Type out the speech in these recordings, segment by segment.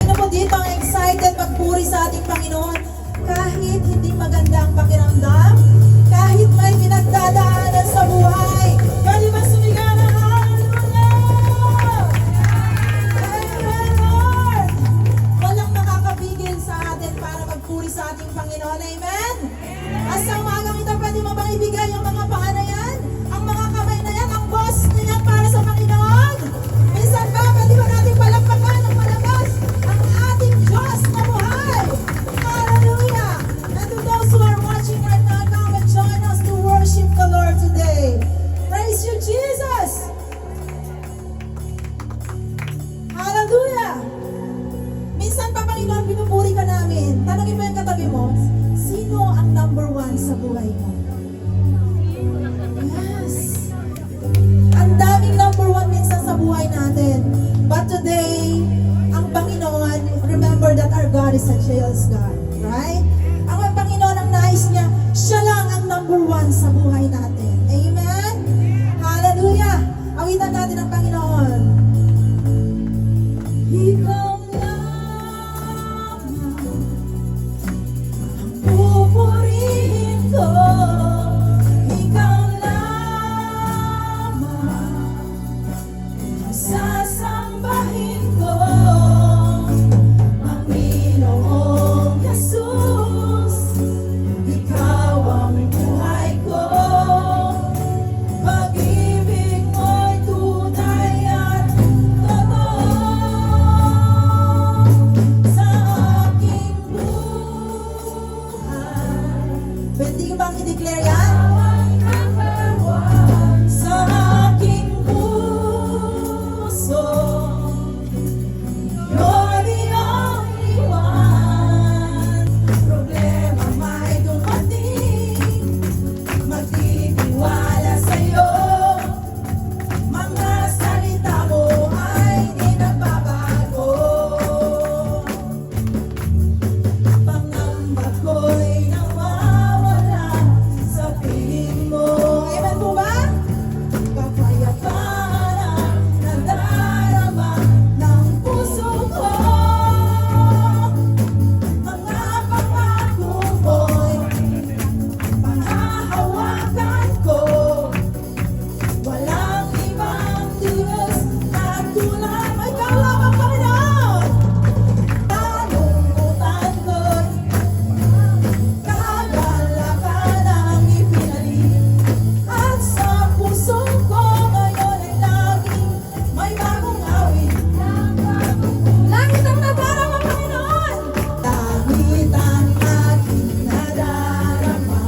Sino po dito ang excited magpuri sa ating Panginoon? Kahit hindi maganda ang pakiramdam, kahit may pinagdadaanan sa buhay, pwede ba sumigaw ng hallelujah? Amen, Lord! Walang makakapigil sa atin para magpuri sa ating Panginoon. Amen? At sa umagang ito, pwede mo bang ibigay yung mga paa na yan? Ang mga kamay na yan, ang boss na yan para sa Panginoon? Minsan ba, pwede ba natin palakpakan ng malakas ang ating Diyos na buhay? Hallelujah! And to those who are watching right now, come and join us to worship the Lord today. Praise you, Jesus! Hallelujah! Minsan pa, Panginoon, pinupuri ka namin. Tanongin mo yung katabi mo, sino ang number one sa buhay mo? Yes! Ang daming number one minsan sa buhay natin. But today, ang Panginoon, remember that our God is a jealous God. Right? Ang Panginoon, ang nais niya, siya lang ang number one sa buhay natin. Amen? Hallelujah! Awitan natin ang Panginoon. Ikaw lamang ang pupurihin ko. Ikaw lamang ang sasambahin ko. Panginoong Jesus, ikaw ang buhay ko. Pag-ibig mo'y tunay at totoo sa aking buhay. Pwede ka bang i-declare yan? Sa aking puso, you're the only one. Problema may dumating, magtitiwala sa'yo. Mga salita mo ay di nagbabago. Pangamba ko'y nawawala sa piling mo. Amen po ba? Kapayapaan ang nadarama ng puso ko. Mga pangako mo'y panghahawakan ko. Walang ibang Diyos na tulad mo. Ikaw lamang, Panginoon. Talungutan ko'y kagalakan ang ipinalig. At sa puso ko ngayon ay laging may bagong awit. Langit ang nadarama, Panginoon. Langit ang aking nadarama.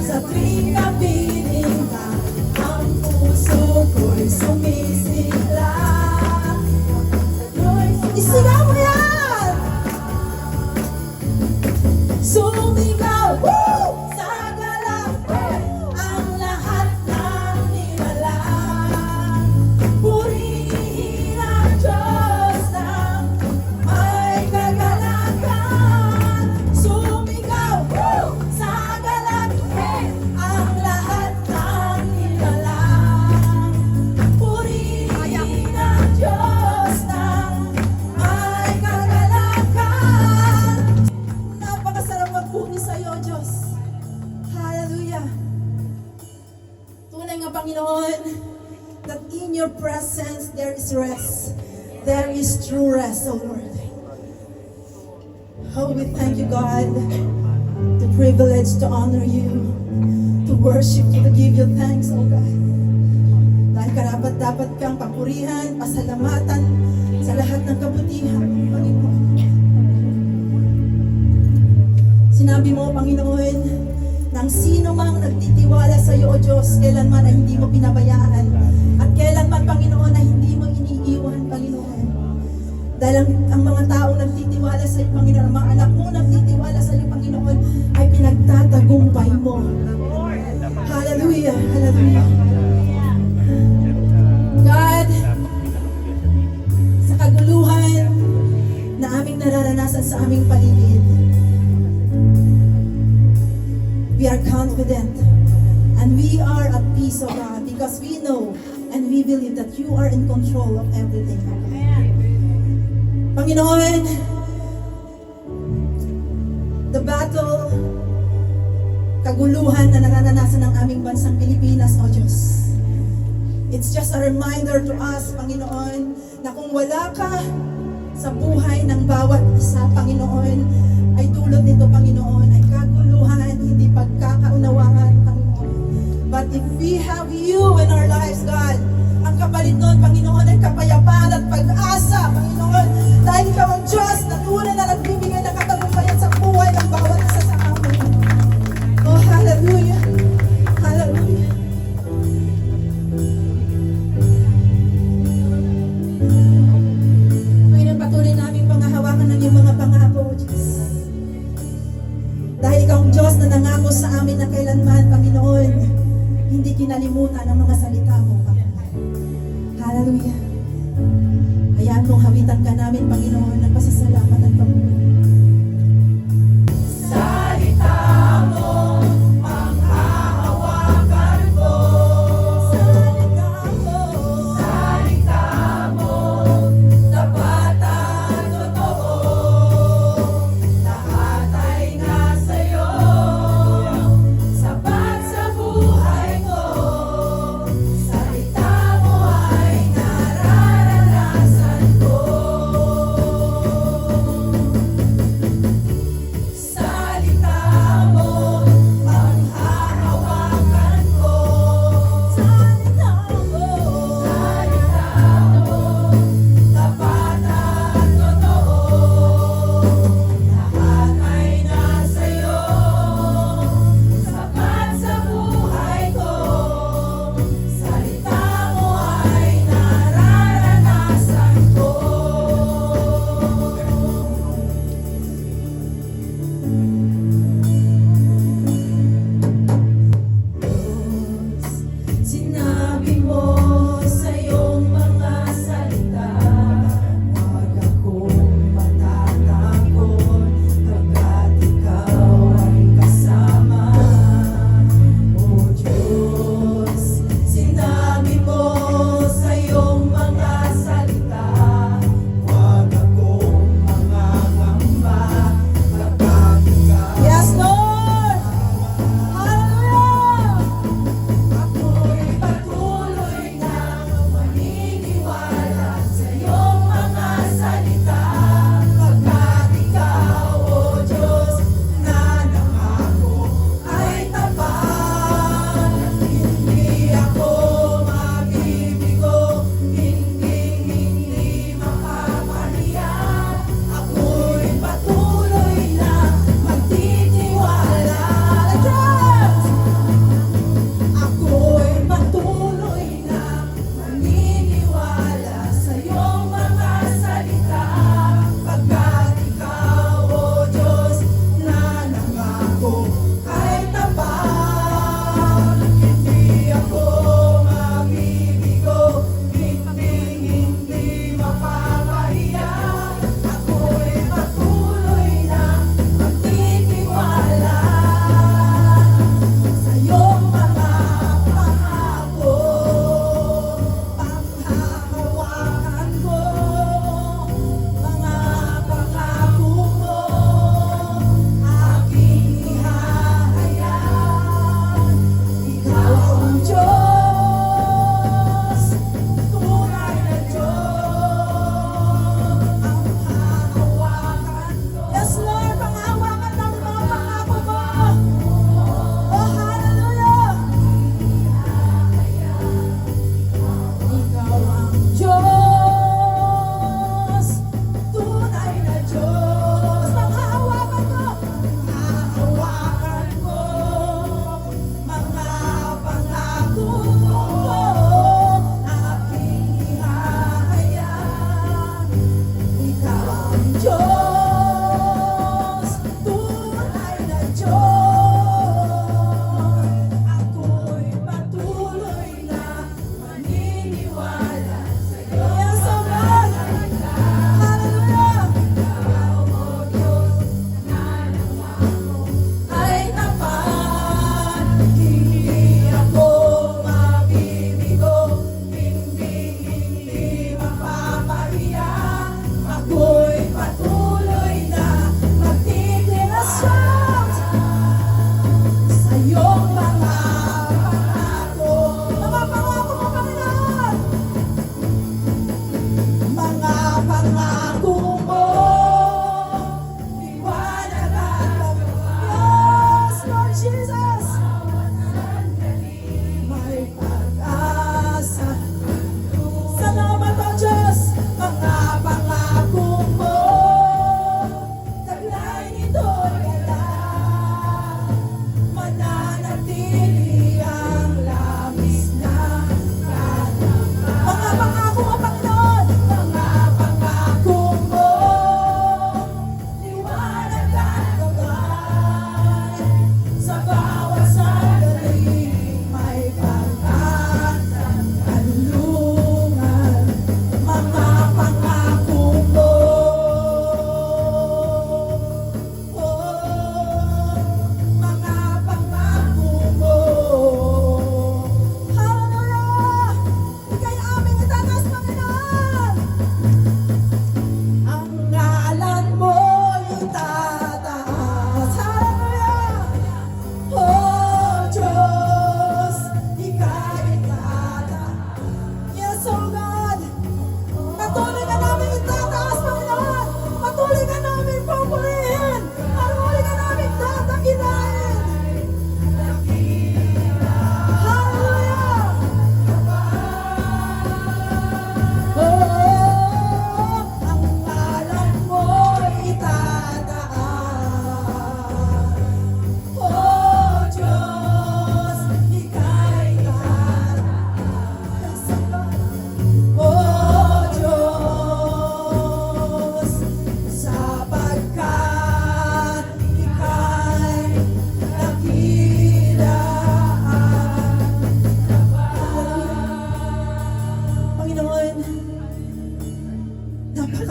Sa tuwing kapiling ka, ang puso ko'y sumisigla. Isigaw mo yan! Sumigaw, woo! Sa galak, ang lahat ng nilalang. Purihin ang Diyos ng may kagalakan. Sumigaw, woo! Sa galak, ang lahat ng nilalang. Purihin ang Diyos ng may kagalakan. Napakasarap magpuni sa iyo, Diyos. Hallelujah. Tunay nga, Panginoon, that in your presence there is rest. There is true rest, O Lord. Oh, we thank you, God, the privilege to honor you, to worship you, to give you thanks, O God. Dahil karapat-dapat kang papurihan, pasalamatan sa lahat ng kabutihan, Panginoon. Sinabi mo, Panginoon, nang sino mang nagtitiwala sa iyo, O Diyos, kailanman ay hindi mo pinabayaan. At kailanman, Panginoon, ay hindi mo iniiwan, Panginoon. Dahil ang mga tao nagtitiwala sa iyo, Panginoon, ang mga anak mo nagtitiwala sa iyo, Panginoon, ay pinagtatagumpay mo. Hallelujah, hallelujah. God, sa kaguluhan na aming nararanasan sa aming paligid, we are confident and we are at peace, O God, because we know and we believe that you are in control of everything, O God. Panginoon, the battle, kaguluhan na nararanasan ng aming bansang Pilipinas, O Diyos. It's just a reminder to us, Panginoon, na kung wala ka sa buhay ng bawat isa, Panginoon, ay tulad nito, Panginoon, ay kaguluhan, hindi pagkakaunawaan, Panginoon. But if we have you in our lives, God, ang kapalit nun, Panginoon, ay kapayapaan at pag-asa, Panginoon, dahil ikaw ang Diyos na tunay na nagbibigay ng katagumpayan sa buhay ng bawat isa sa amin. Oh, hallelujah! Hallelujah! Panginoon, patuloy namin pangahawakan ng iyong mga pangako, Diyos. Dahil ikaw ang Diyos na nangako sa amin na kailanman, Panginoon, hindi kinalimutan ang mga salita mo, Panginoon. Hallelujah. Hayaan mong hawitan ka namin, Panginoon, ng pasasalamat at pagpapalagay. Salita mo ay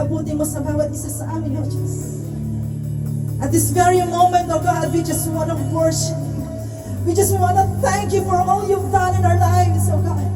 pag-abuti mo sa bawat isa sa amin, O Diyos. At this very moment, O God, we just want to worship you. We just want to thank you for all you've done in our lives, O God.